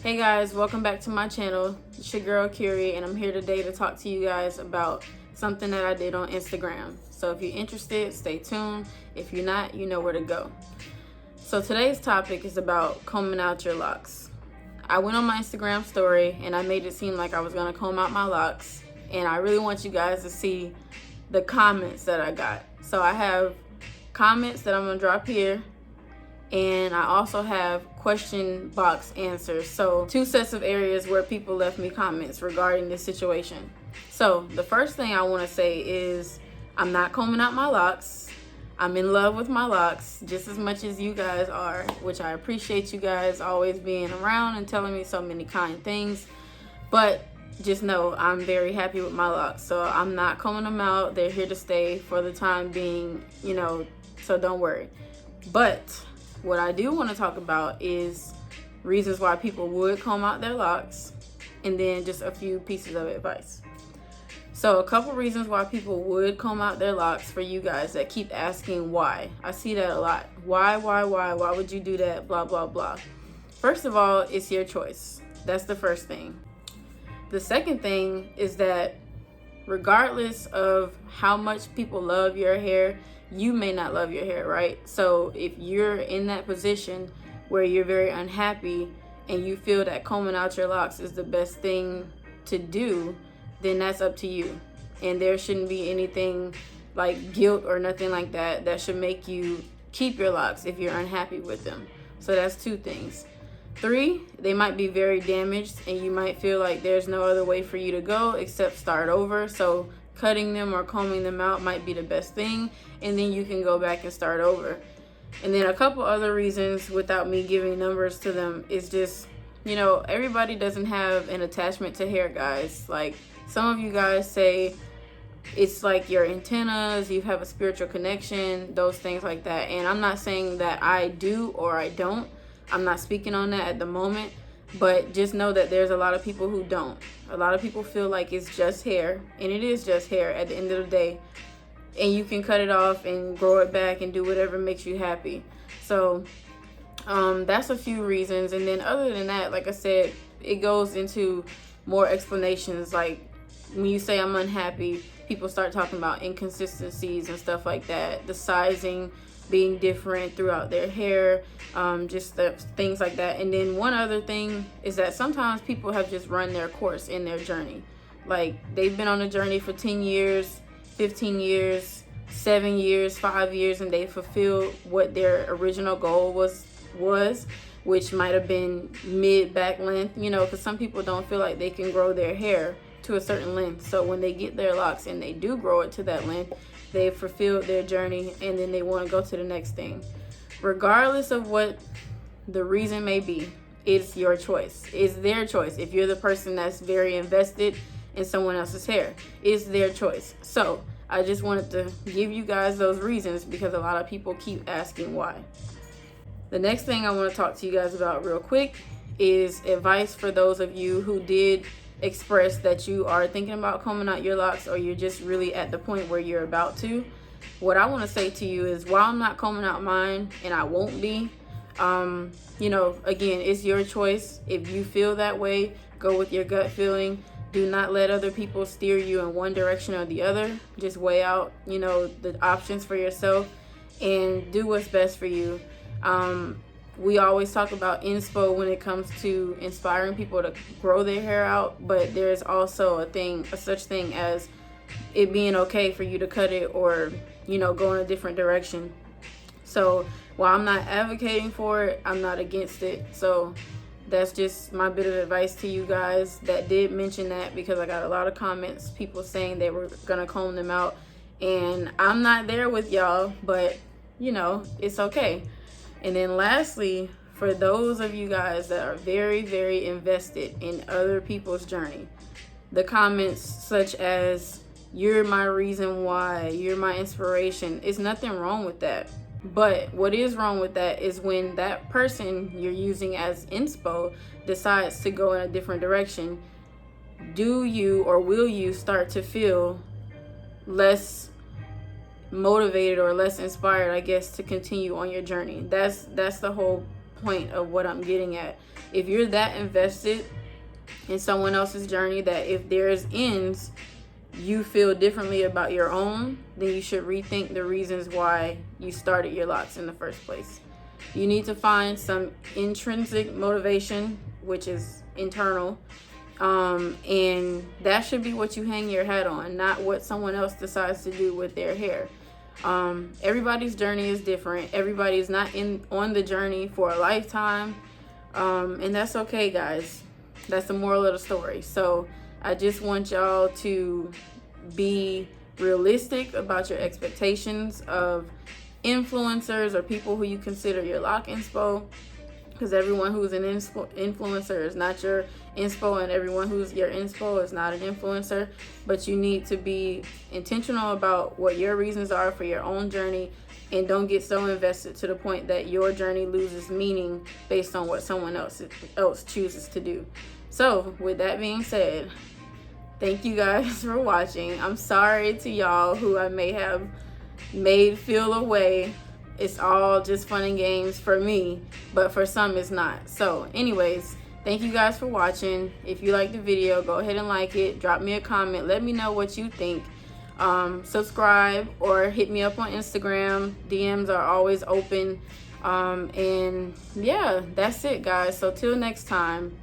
Hey guys, welcome back to my channel. It's your girl Curi, and I'm here today to talk to you guys about something that I did on Instagram. So if you're interested, stay tuned. If you're not, you know where to go. So today's topic is about combing out your locks. I went on my Instagram story and I made it seem like I was gonna comb out my locks, and I really want you guys to see the comments that I got. So I have comments that I'm gonna drop here, and I also have question box answers. So 2 sets of areas where people left me comments regarding this situation. So the first thing I want to say is I'm not combing out my locks. I'm in love with my locks just as much as you guys are, which I appreciate you guys always being around and telling me so many kind things. But just know I'm very happy with my locks. So I'm not combing them out. They're here to stay for the time being, so don't worry. But what I do want to talk about is reasons why people would comb out their locks, and then just a few pieces of advice. So a couple reasons why people would comb out their locks for you guys that keep asking why. I see that a lot. Why would you do that? Blah, blah, blah. First of all, it's your choice. That's the first thing. The second thing is that regardless of how much people love your hair, you may not love your hair, right? So if you're in that position where you're very unhappy and you feel that combing out your locks is the best thing to do, then that's up to you. And there shouldn't be anything like guilt or nothing like that that should make you keep your locks if you're unhappy with them. So that's 2 things. 3, they might be very damaged and you might feel like there's no other way for you to go except start over. So cutting them or combing them out might be the best thing, and then you can go back and start over. And then a couple other reasons, without me giving numbers to them, is just, everybody doesn't have an attachment to hair, guys. Like, some of you guys say it's like your antennas, you have a spiritual connection, those things like that. And I'm not saying that I do or I don't. I'm not speaking on that at the moment. But just know that there's a lot of people who don't. A lot of people feel like it's just hair, and it is just hair at the end of the day. And you can cut it off and grow it back and do whatever makes you happy. So that's a few reasons. And then other than that, like I said, it goes into more explanations. Like when you say I'm unhappy, people start talking about inconsistencies and stuff like that. The sizing being different throughout their hair, just things like that. And then one other thing is that sometimes people have just run their course in their journey. Like they've been on a journey for 10 years, 15 years, 7 years, 5 years, and they fulfilled what their original goal was, which might have been mid-back length, because some people don't feel like they can grow their hair to a certain length. So when they get their locks and they do grow it to that length, they've fulfilled their journey, and then they want to go to the next thing. Regardless of what the reason may be, it's your choice. It's their choice. If you're the person that's very invested in someone else's hair, it's their choice. So I just wanted to give you guys those reasons because a lot of people keep asking why. The next thing I want to talk to you guys about real quick is advice for those of you who did express that you are thinking about combing out your locks, or you're just really at the point where you're about to. What I want to say to you is, while I'm not combing out mine, and I won't be, again, it's your choice. If you feel that way, go with your gut feeling. Do not let other people steer you in one direction or the other. Just weigh out, the options for yourself and do what's best for you. We always talk about inspo when it comes to inspiring people to grow their hair out, but there's also a such thing as it being okay for you to cut it or, go in a different direction. So while I'm not advocating for it, I'm not against it. So that's just my bit of advice to you guys that did mention that, because I got a lot of comments, people saying they were gonna comb them out, and I'm not there with y'all, but it's okay. And then lastly, for those of you guys that are very, very invested in other people's journey, the comments such as, you're my reason why, you're my inspiration, is nothing wrong with that. But what is wrong with that is when that person you're using as inspo decides to go in a different direction. Do you or will you start to feel less motivated or less inspired, I guess, to continue on your journey? That's the whole point of what I'm getting at. If you're that invested in someone else's journey that if theirs ends, you feel differently about your own, then you should rethink the reasons why you started your locks in the first place. You need to find some intrinsic motivation, which is internal, and that should be what you hang your hat on, not what someone else decides to do with their hair. Everybody's journey is different. Everybody is not on the journey for a lifetime, and that's okay, guys. That's the moral of the story. So I just want y'all to be realistic about your expectations of influencers or people who you consider your lock inspo, because everyone who's an influencer is not your inspo, and everyone who's your inspo is not an influencer. But you need to be intentional about what your reasons are for your own journey, and don't get so invested to the point that your journey loses meaning based on what someone else chooses to do. So with that being said, thank you guys for watching. I'm sorry to y'all who I may have made feel away. It's all just fun and games for me, but for some it's not. So anyways, thank you guys for watching. If you like the video, go ahead and like it, drop me a comment, let me know what you think. Subscribe or hit me up on Instagram. DMs are always open. And yeah, that's it, guys. So till next time,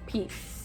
peace.